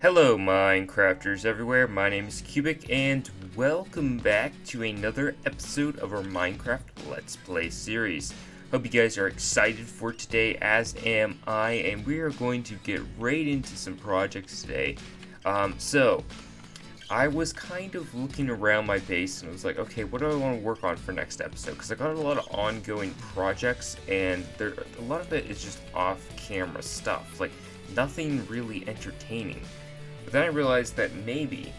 Hello Minecrafters everywhere, my name is Cubic and welcome back to another episode of our Minecraft Let's Play series. Hope you guys are excited for today, as am I, and we are going to get right into some projects today. I was kind of looking around my base and I was like, okay, what do I want to work on for next episode? Because I got a lot of ongoing projects and a lot of it is just off-camera stuff, like nothing really entertaining. But then I realized that maybe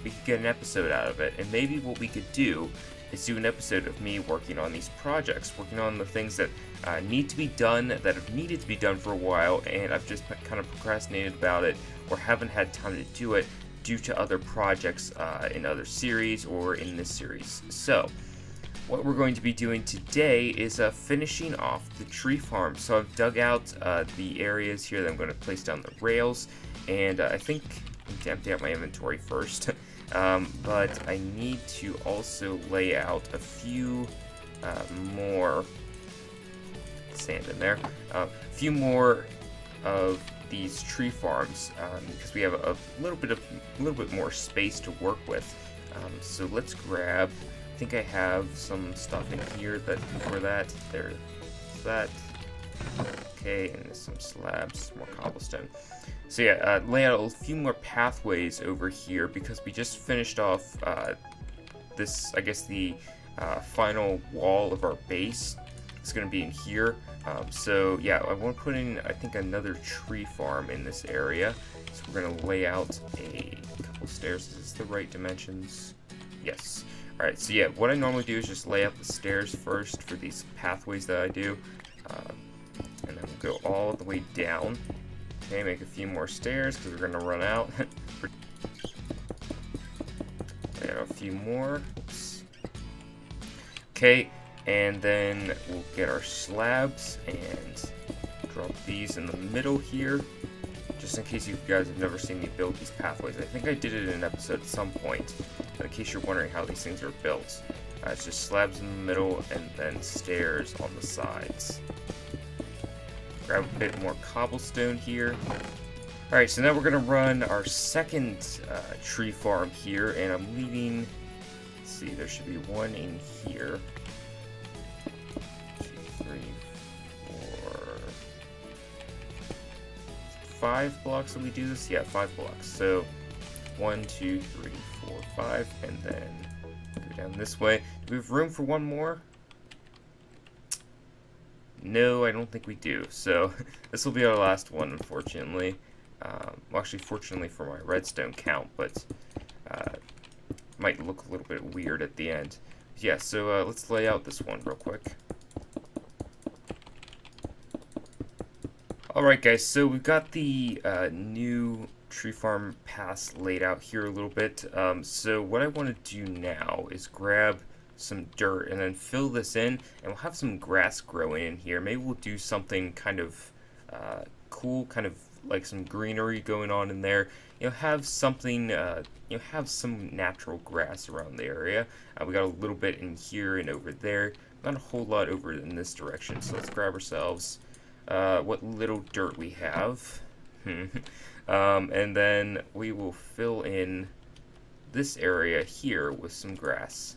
we could get an episode out of it, and maybe what we could do is do an episode of me working on these projects, working on the things that need to be done, that have needed to be done for a while, and I've just kind of procrastinated about it, or haven't had time to do it due to other projects in other series or in this series. So, what we're going to be doing today is finishing off the tree farm. So I've dug out the areas here that I'm going to place down the rails, and I think I need to empty out my inventory first. But I need to also lay out a few more sand in there, a few more of these tree farms because we have a little bit more space to work with. So let's grab. I think I have some stuff in here for that. There's that. Okay, and there's some slabs, more cobblestone. So yeah, lay out a few more pathways over here because we just finished off this, I guess, the final wall of our base. It's going to be in here. So yeah, I want to put in, I think, another tree farm in this area. So we're going to lay out a couple stairs. Is this the right dimensions? Yes. Alright, so yeah, what I normally do is just lay out the stairs first for these pathways that I do. And then we'll go all the way down. Okay, make a few more stairs because we're going to run out. Lay out a few more. Oops. Okay, and then we'll get our slabs and drop these in the middle here. Just in case you guys have never seen me build these pathways. I think I did it in an episode at some point. But in case you're wondering how these things are built, it's just slabs in the middle and then stairs on the sides. Grab a bit more cobblestone here. Alright, so now we're going to run our second tree farm here, and I'm leaving, let's see, there should be one in here. 2, 3, 4, 5 blocks that we do this? Yeah, 5 blocks. So 1, 2, 3, 4, 5, and then go down this way. Do we have room for one more? No, I don't think we do. So this will be our last one, unfortunately. Well, actually, fortunately for my redstone count, but might look a little bit weird at the end. Yeah, so let's lay out this one real quick. Alright guys, so we've got the new tree farm paths laid out here a little bit. So what I want to do now is grab some dirt and then fill this in, and we'll have some grass growing in here. Maybe we'll do something kind of cool, kind of like some greenery going on in there. You know, have something, have some natural grass around the area. We got a little bit in here and over there. Not a whole lot over in this direction, so let's grab ourselves what little dirt we have. And then we will fill in this area here with some grass.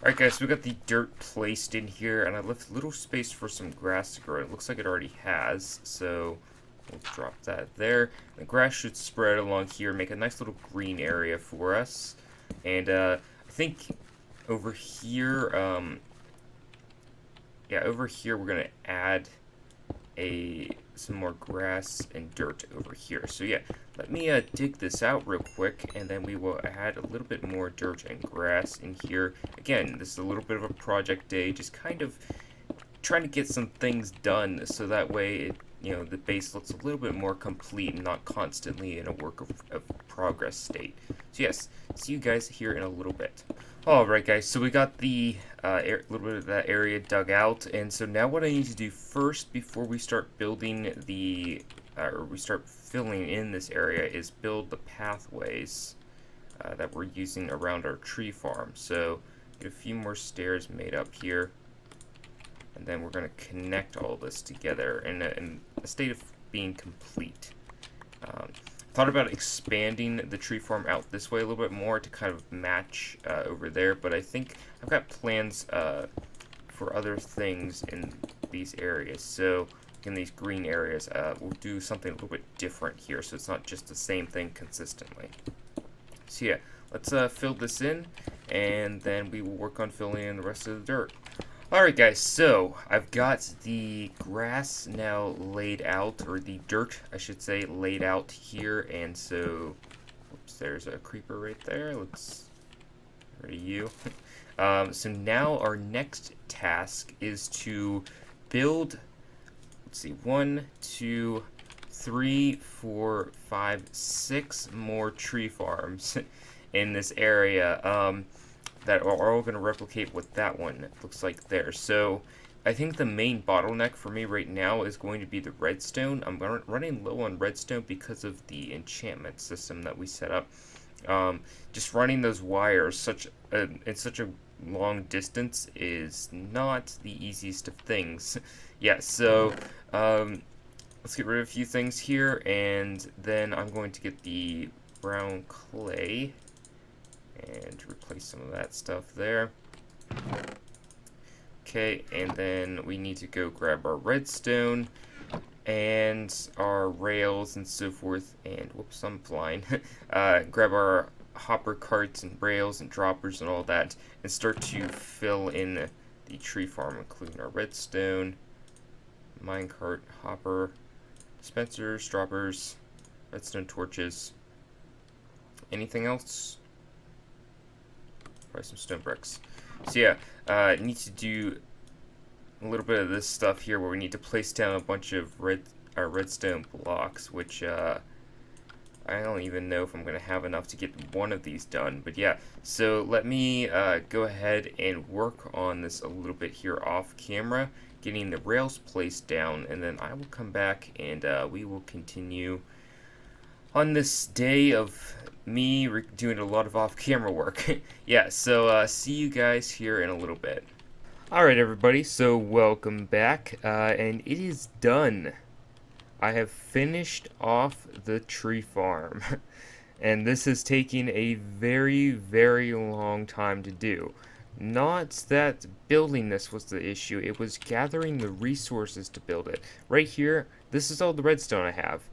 Alright guys, so we got the dirt placed in here, and I left a little space for some grass to grow. It looks like it already has, so we'll drop that there. The grass should spread along here, make a nice little green area for us. And I think over here, over here we're going to add some more grass and dirt over here. So yeah, let me dig this out real quick, and then we will add a little bit more dirt and grass in here. Again, this is a little bit of a project day, just kind of trying to get some things done so that way the base looks a little bit more complete and not constantly in a work of progress state. So yes, see you guys here in a little bit. Alright guys, so we got the little bit of that area dug out, and so now what I need to do first before we start building or we start filling in this area is build the pathways that we're using around our tree farm. So get a few more stairs made up here, and then we're going to connect all this together in a state of being complete. Thought about expanding the tree farm out this way a little bit more to kind of match over there, but I think I've got plans for other things in these areas. So in these green areas, we'll do something a little bit different here, so it's not just the same thing consistently. So yeah, let's fill this in, and then we will work on filling in the rest of the dirt. Alright guys, so I've got the grass now laid out, or the dirt, I should say, laid out here, and so, oops, there's a creeper right there. Let's, ready you. So now our next task is to build, let's see, 1, 2, 3, 4, 5, 6 more tree farms in this area. That are all going to replicate what that one looks like there. So I think the main bottleneck for me right now is going to be the redstone. I'm running low on redstone because of the enchantment system that we set up. Just running those wires in such a long distance is not the easiest of things. Yeah, so let's get rid of a few things here, and then I'm going to get the brown clay and replace some of that stuff there. Okay, and then we need to go grab our redstone and our rails and so forth, and whoops, I'm flying. Grab our hopper carts and rails and droppers and all that, and start to fill in the tree farm, including our redstone, minecart, hopper, dispensers, droppers, redstone torches. Anything else? Probably some stone bricks. So yeah, need to do a little bit of this stuff here where we need to place down a bunch of redstone blocks, which I don't even know if I'm going to have enough to get one of these done. But yeah, so let me go ahead and work on this a little bit here off camera, getting the rails placed down, and then I will come back and we will continue on this day of me doing a lot of off-camera work. Yeah, so see you guys here in a little bit. Alright everybody, so welcome back, and it is done. I have finished off the tree farm, and this is taking a very, very long time to do. Not that building this was the issue, it was gathering the resources to build it. Right here, this is all the redstone I have.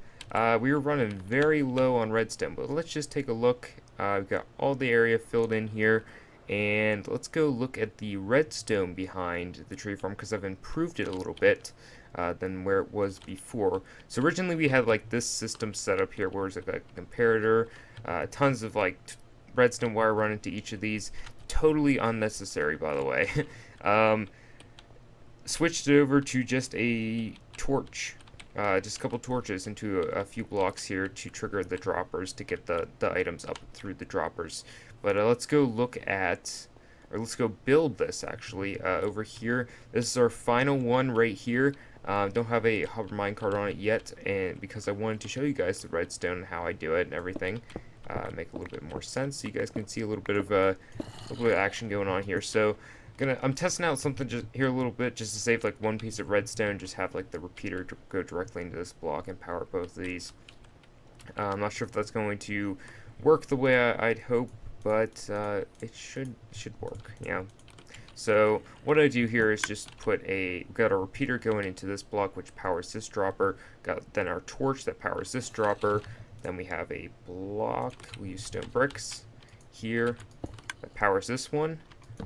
We were running very low on redstone, but let's just take a look. We've got all the area filled in here, and let's go look at the redstone behind the tree farm, because I've improved it a little bit than where it was before. So originally we had like this system set up here where it's like a comparator, tons of like redstone wire running to each of these. Totally unnecessary, by the way. Switched it over to just a torch. Just a couple torches into a few blocks here to trigger the droppers to get the items up through the droppers. But let's go look at, or let's go build this actually over here. This is our final one right here. Don't have a hover minecart on it yet, and because I wanted to show you guys the redstone and how I do it and everything, make a little bit more sense so you guys can see a little bit of action going on here. So I'm testing out something just here a little bit just to save like one piece of redstone, just have like the repeater go directly into this block and power both of these. I'm not sure if that's going to work the way I'd hope, but it should work, yeah. So what I do here is just we've got a repeater going into this block which powers this dropper, got then our torch that powers this dropper, then we have a block, we use stone bricks here that powers this one,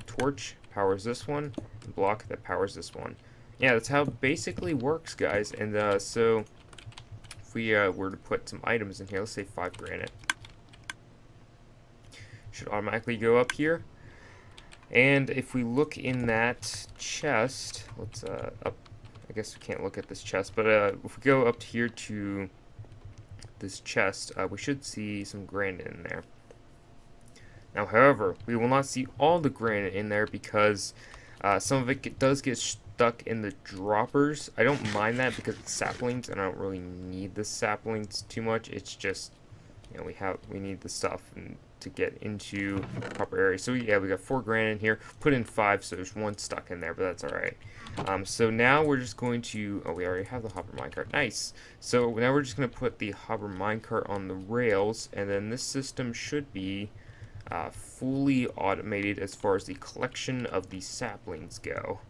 torch powers this one, and block that powers this one. Yeah, that's how it basically works, guys. And so if we were to put some items in here, let's say 5 granite, should automatically go up here. And if we look in that chest, let's up, I guess we can't look at this chest, but if we go up here to this chest, we should see some granite in there. Now, however, we will not see all the granite in there because some of it does get stuck in the droppers. I don't mind that because it's saplings, and I don't really need the saplings too much. It's just, you know, we need the stuff and to get into the proper area. So yeah, we got 4 granite in here. Put in 5, so there's 1 stuck in there, but that's alright. So now we're just going to, oh, we already have the hopper minecart. Nice. So now we're just going to put the hopper minecart on the rails, and then this system should be fully automated as far as the collection of the saplings go.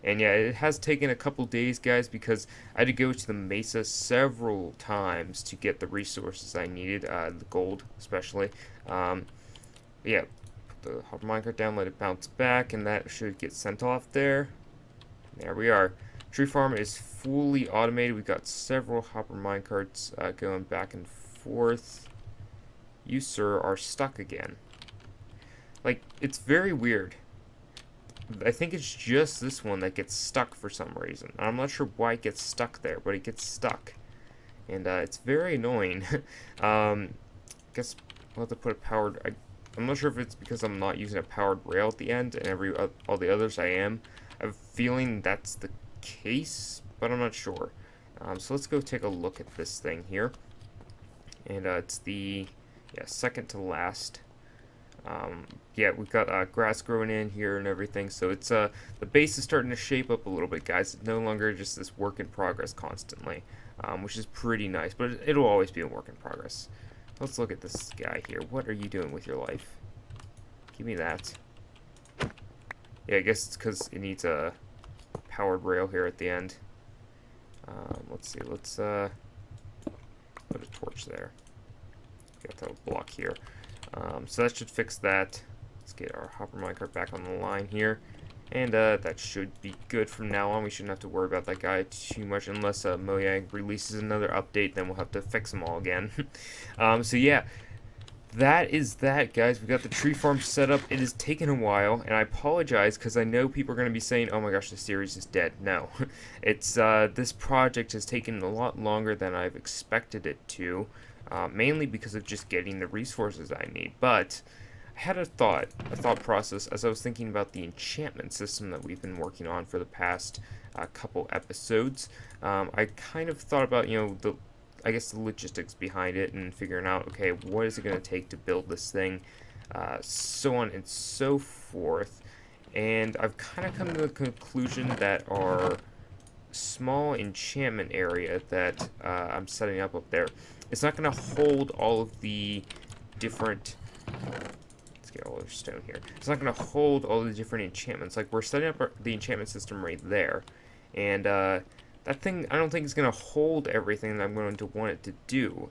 And yeah, it has taken a couple days, guys, because I had to go to the mesa several times to get the resources I needed, the gold especially. Yeah, put the hopper minecart down, let it bounce back, and that should get sent off there. There we are. Tree farm is fully automated. We've got several hopper minecarts going back and forth. You, sir, are stuck again. Like, it's very weird. I think it's just this one that gets stuck for some reason. I'm not sure why it gets stuck there, but it gets stuck. And it's very annoying. Guess we'll have to put a powered... I'm not sure if it's because I'm not using a powered rail at the end, and all the others I am. I have a feeling that's the case, but I'm not sure. So let's go take a look at this thing here. And it's the second to last. Yeah, we've got grass growing in here and everything, so it's the base is starting to shape up a little bit, guys. It's no longer just this work in progress constantly, which is pretty nice, but it'll always be a work in progress. Let's look at this guy here. What are you doing with your life? Give me that. Yeah, I guess it's because it needs a powered rail here at the end. Let's see, let's put a torch there. Got that block here. So that should fix that. Let's get our hopper minecart back on the line here. And that should be good from now on. We shouldn't have to worry about that guy too much unless Mojang releases another update. Then we'll have to fix them all again. So yeah, that is that, guys. We got the tree farm set up. It has taken a while, and I apologize because I know people are going to be saying, oh my gosh, the series is dead. No. It's this project has taken a lot longer than I've expected it to. Mainly because of just getting the resources I need. But I had a thought process as I was thinking about the enchantment system that we've been working on for the past couple episodes. I kind of thought about, I guess the logistics behind it and figuring out, okay, what is it going to take to build this thing, so on and so forth. And I've kind of come to the conclusion that our small enchantment area that I'm setting up there, it's not going to hold all of the different... Let's get all our stone here. It's not going to hold all the different enchantments. Like, we're setting up the enchantment system right there. And that thing, I don't think it's going to hold everything that I'm going to want it to do.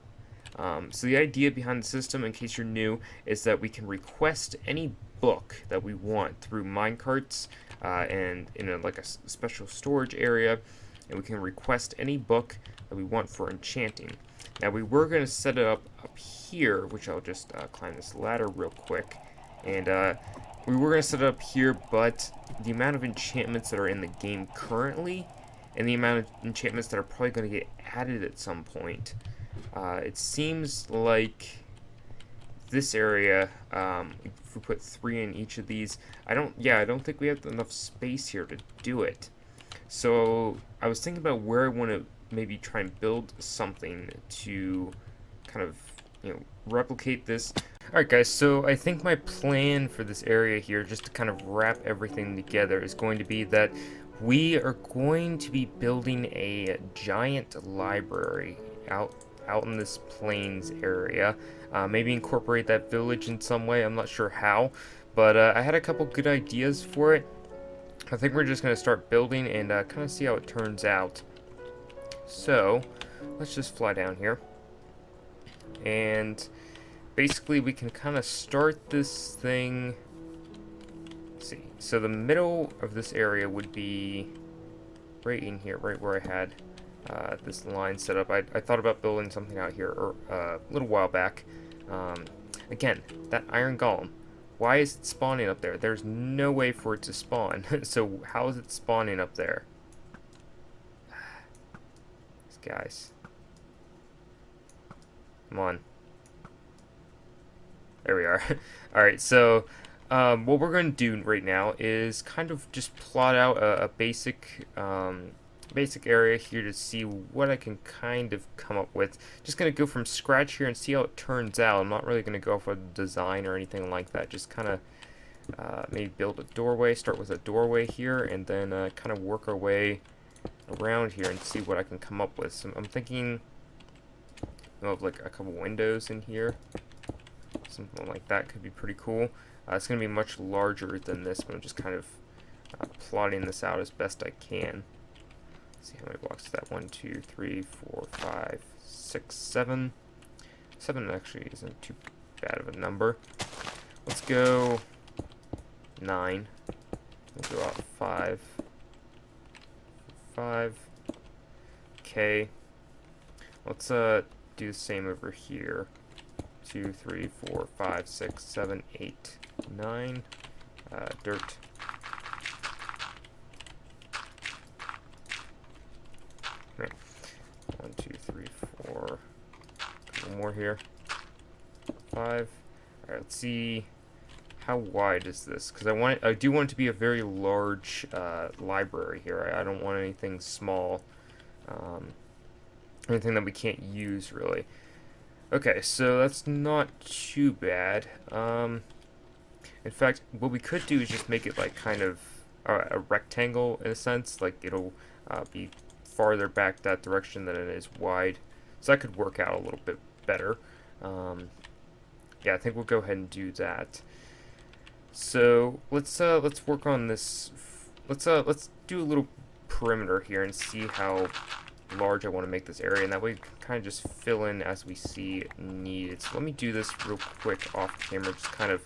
So the idea behind the system, in case you're new, is that we can request any book that we want through minecarts and in a special storage area. And we can request any book that we want for enchanting. Now, we were going to set it up here, which I'll just climb this ladder real quick. And we were going to set it up here, but the amount of enchantments that are in the game currently, and the amount of enchantments that are probably going to get added at some point, it seems like this area, if we put 3 in each of these, I don't think we have enough space here to do it. So I was thinking about where I want to maybe try and build something to kind of, replicate this. Alright guys, so I think my plan for this area here, just to kind of wrap everything together, is going to be that we are going to be building a giant library out in this plains area. Maybe incorporate that village in some way, I'm not sure how, but I had a couple good ideas for it. I think we're just going to start building and kind of see how it turns out. So, let's just fly down here. And basically we can kind of start this thing. Let's see. So the middle of this area would be right in here, right where I had this line set up. I thought about building something out here a little while back. Again, that iron golem. Why is it spawning up there? There's no way for it to spawn. So how is it spawning up there? These guys. Come on. There we are. Alright, so what we're going to do right now is kind of just plot out a basic basic area here to see what I can kind of come up with. Just going to go from scratch here and see how it turns out. I'm not really going to go for design or anything like that. Just kind of maybe build a doorway, start with a doorway here, and then kind of work our way around here and see what I can come up with. So I'm thinking of like a couple windows in here. Something like that could be pretty cool. It's going to be much larger than this, but I'm just kind of plotting this out as best I can. Let's see how many blocks is that? 1, 2, 3, 4, 5, 6, 7. 7 actually isn't too bad of a number. Let's go 9. We'll go out 5. 5. Okay. Let's do the same over here. 2, 3, 4, 5, 6, 7, 8, 9. Dirt. Right. 1, 2, 3, 4. A couple more here. 5. Alright, let's see. How wide is this? Because I do want it to be a very large library here. I don't want anything small. Anything that we can't use, really. Okay, so that's not too bad. In fact, what we could do is just make it like kind of a rectangle in a sense. Like it'll be farther back that direction than it is wide. So that could work out a little bit better. Yeah, I think we'll go ahead and do that. So let's work on this. Let's do a little perimeter here and see how large I want to make this area, and that way we can kind of just fill in as we see needed. So let me do this real quick off camera, just kind of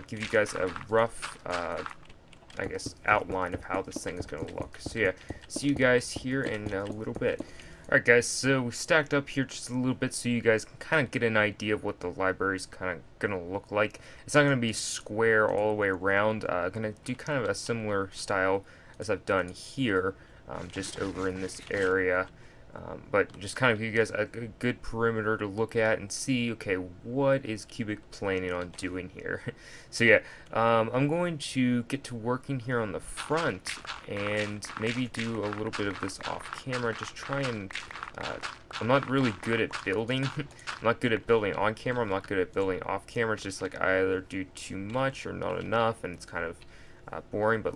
give you guys a rough, I guess, outline of how this thing is going to look. So yeah, see you guys here in a little bit. Alright guys, so we stacked up here just a little bit so you guys can kind of get an idea of what the library is kind of going to look like. It's not going to be square all the way around. I'm going to do kind of a similar style as I've done here, just over in this area. But just kind of give you guys a good perimeter to look at and see, okay, what is Cubic planning on doing here? So yeah, I'm going to get to working here on the front and maybe do a little bit of this off camera. Just try and, I'm not really good at building. I'm not good at building on camera. I'm not good at building off camera. It's just like I either do too much or not enough, and it's kind of boring. But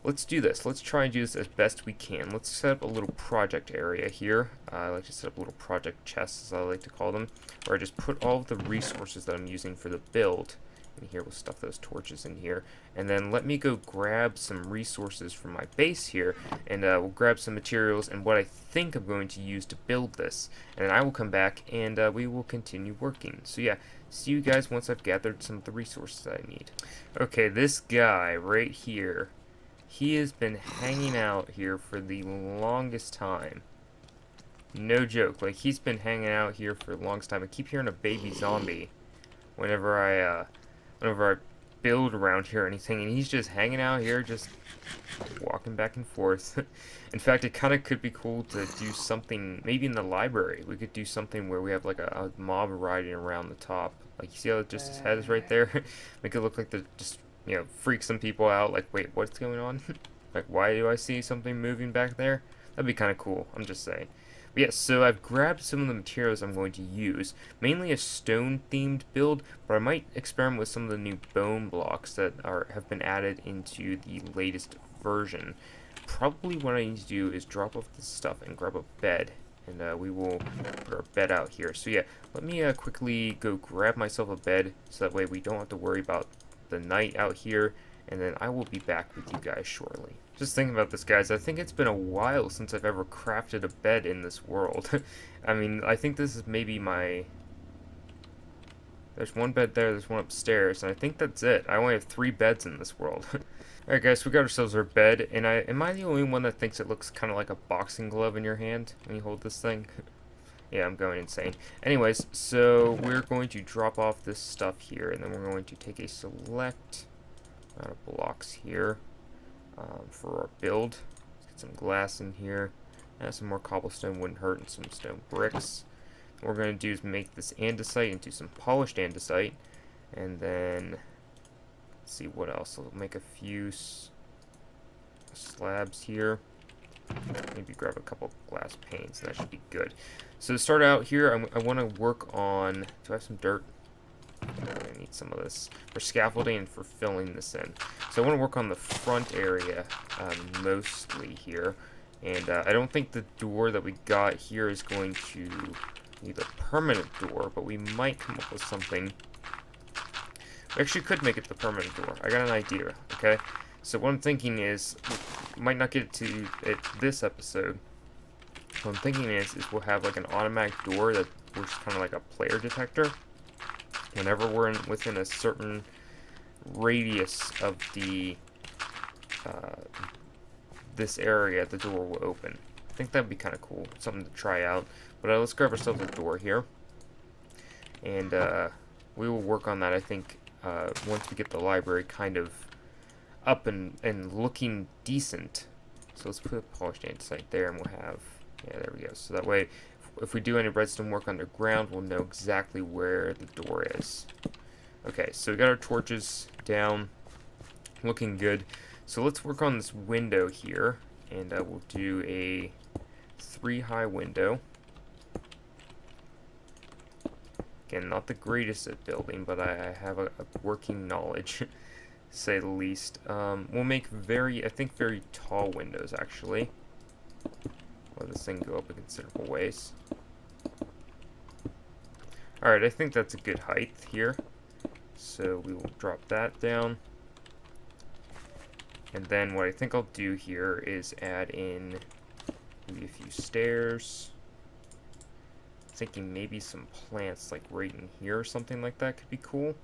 let's do this. Let's try and do this as best we can. Let's set up a little project area here. I like to set up little project chests, as I like to call them, where I just put all of the resources that I'm using for the build. And here, we'll stuff those torches in here. And then let me go grab some resources from my base here, and we'll grab some materials and what I think I'm going to use to build this. And then I will come back and we will continue working. So yeah, see you guys once I've gathered some of the resources that I need. Okay, this guy right here, he has been hanging out here for the longest time. No joke. Like, he's been hanging out here for the longest time. I keep hearing a baby zombie whenever I build around here or anything, and he's just hanging out here, just walking back and forth. In fact, it kind of could be cool to do something, maybe in the library. We could do something where we have like a mob riding around the top. Like, you see how just his head is right there? Make it look like the just, you know, freak some people out, like, wait, what's going on? Like, why do I see something moving back there? That'd be kind of cool, I'm just saying. But yes, so I've grabbed some of the materials I'm going to use, mainly a stone-themed build, but I might experiment with some of the new bone blocks that have been added into the latest version. Probably what I need to do is drop off this stuff and grab a bed, and we will put our bed out here. So yeah, let me quickly go grab myself a bed, so that way we don't have to worry about the night out here, and then I will be back with you guys shortly. Just thinking about this, guys, I think it's been a while since I've ever crafted a bed in this world. I mean, I think this is maybe my... There's one bed there, there's one upstairs, and I think that's it. I only have 3 beds in this world. Alright guys, so we got ourselves our bed, and am I the only one that thinks it looks kind of like a boxing glove in your hand when you hold this thing? Yeah, I'm going insane. Anyways, so we're going to drop off this stuff here, and then we're going to take a select amount of blocks here for our build. Let's get some glass in here. Some more cobblestone wouldn't hurt, and some stone bricks. What we're going to do is make this andesite into some polished andesite, and then let's see what else. I'll make a few slabs here. Maybe grab a couple glass panes, and that should be good. So to start out here, I want to work on... Do I have some dirt? I need some of this for scaffolding and for filling this in. So I want to work on the front area mostly here. And I don't think the door that we got here is going to need a permanent door, but we might come up with something. We actually could make it the permanent door. I got an idea, okay? So what I'm thinking is, we might not get to it this episode. What I'm thinking is we'll have like an automatic door that works kind of like a player detector. Whenever we're within a certain radius of the this area, the door will open. I think that'd be kind of cool, something to try out. But let's grab ourselves a door here, and we will work on that. I think once we get the library kind of up and looking decent. So let's put a polished andesite there, and we'll have, yeah, there we go. So that way, if we do any redstone work underground, we'll know exactly where the door is. Okay, so we got our torches down, looking good. So let's work on this window here, and we'll do a 3-high window. Again, not the greatest at building, but I have a working knowledge, to say the least. We'll make I think very tall windows, actually. Let this thing go up in considerable ways. Alright, I think that's a good height here. So we will drop that down. And then what I think I'll do here is add in maybe a few stairs. Thinking maybe some plants like right in here or something like that could be cool.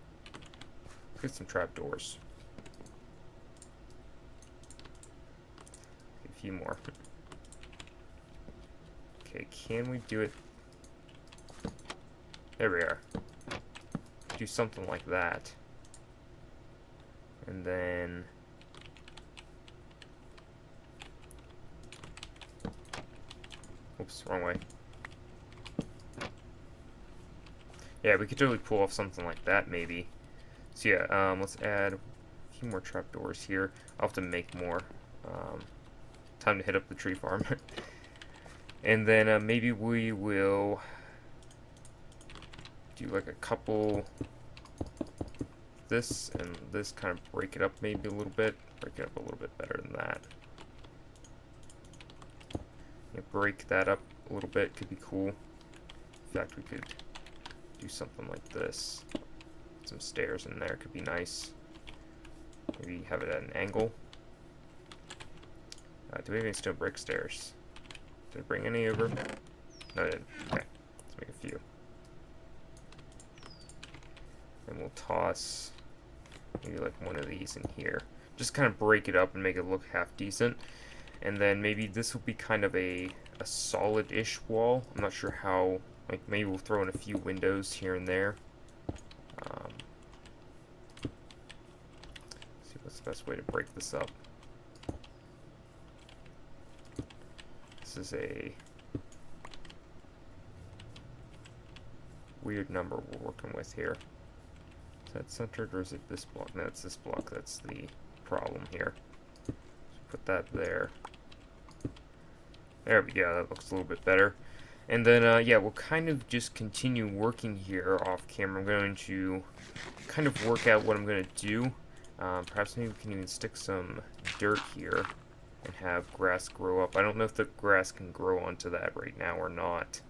Let's get some trapdoors. A few more. Okay, can we do it? There we are. Do something like that. And then... Oops, wrong way. Yeah, we could totally pull off something like that, maybe. So yeah, let's add a few more trapdoors here. I'll have to make more. Time to hit up the tree farm. And then maybe we will do like a couple this and this, kind of break it up maybe a little bit. Break it up a little bit better than that. Yeah, break that up a little bit could be cool. In fact, we could do something like this. Some stairs in there could be nice. Maybe have it at an angle. Do we have any stone brick stairs? Did I bring any over? No, I didn't. Okay, let's make a few. And we'll toss maybe like one of these in here. Just kind of break it up and make it look half decent. And then maybe this will be kind of a solid-ish wall. I'm not sure how. Like maybe we'll throw in a few windows here and there. See what's the best way to break this up. This is a weird number we're working with here. Is that centered or is it this block? No, it's this block. That's the problem here. So put that there. There we go. That looks a little bit better. And then, yeah, we'll kind of just continue working here off camera. I'm going to kind of work out what I'm going to do. Perhaps maybe we can even stick some dirt here and have grass grow up. I don't know if the grass can grow onto that right now or not.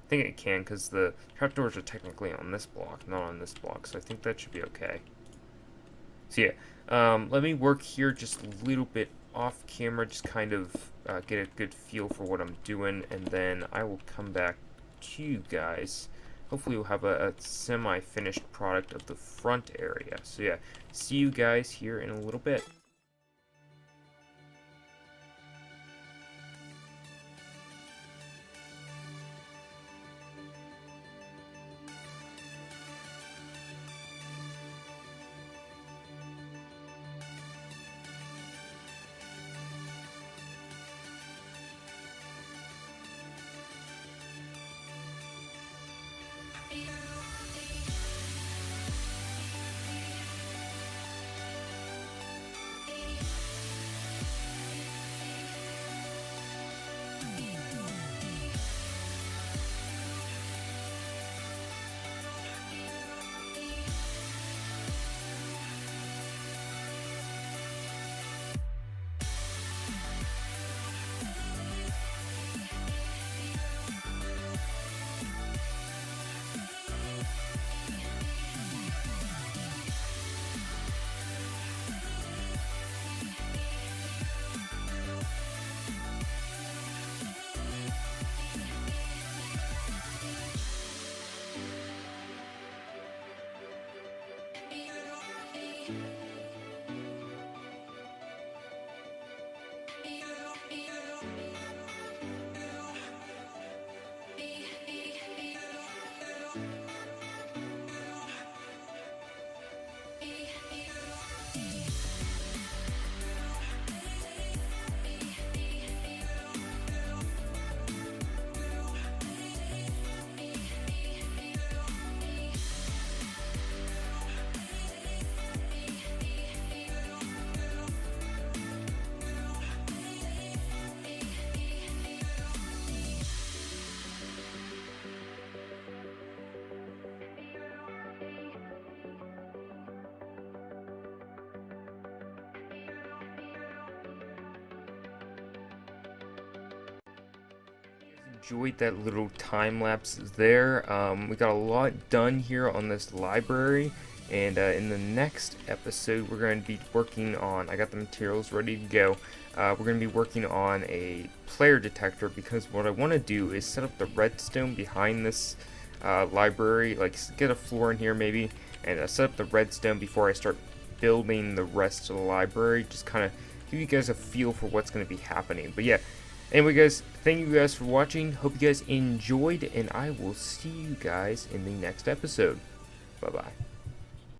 I think it can, because the trapdoors are technically on this block, not on this block, so I think that should be okay. So yeah, let me work here just a little bit off camera, just kind of get a good feel for what I'm doing, and then I will come back to you guys. Hopefully we'll have a semi-finished product of the front area. So yeah, see you guys here in a little bit. enjoyed that little time lapse there. We got a lot done here on this library, and in the next episode we're going to be working on, I got the materials ready to go, we're going to be working on a player detector, because what I want to do is set up the redstone behind this library, like get a floor in here maybe, and set up the redstone before I start building the rest of the library, just kind of give you guys a feel for what's going to be happening. But yeah, anyway guys, thank you guys for watching, hope you guys enjoyed, and I will see you guys in the next episode. Bye bye.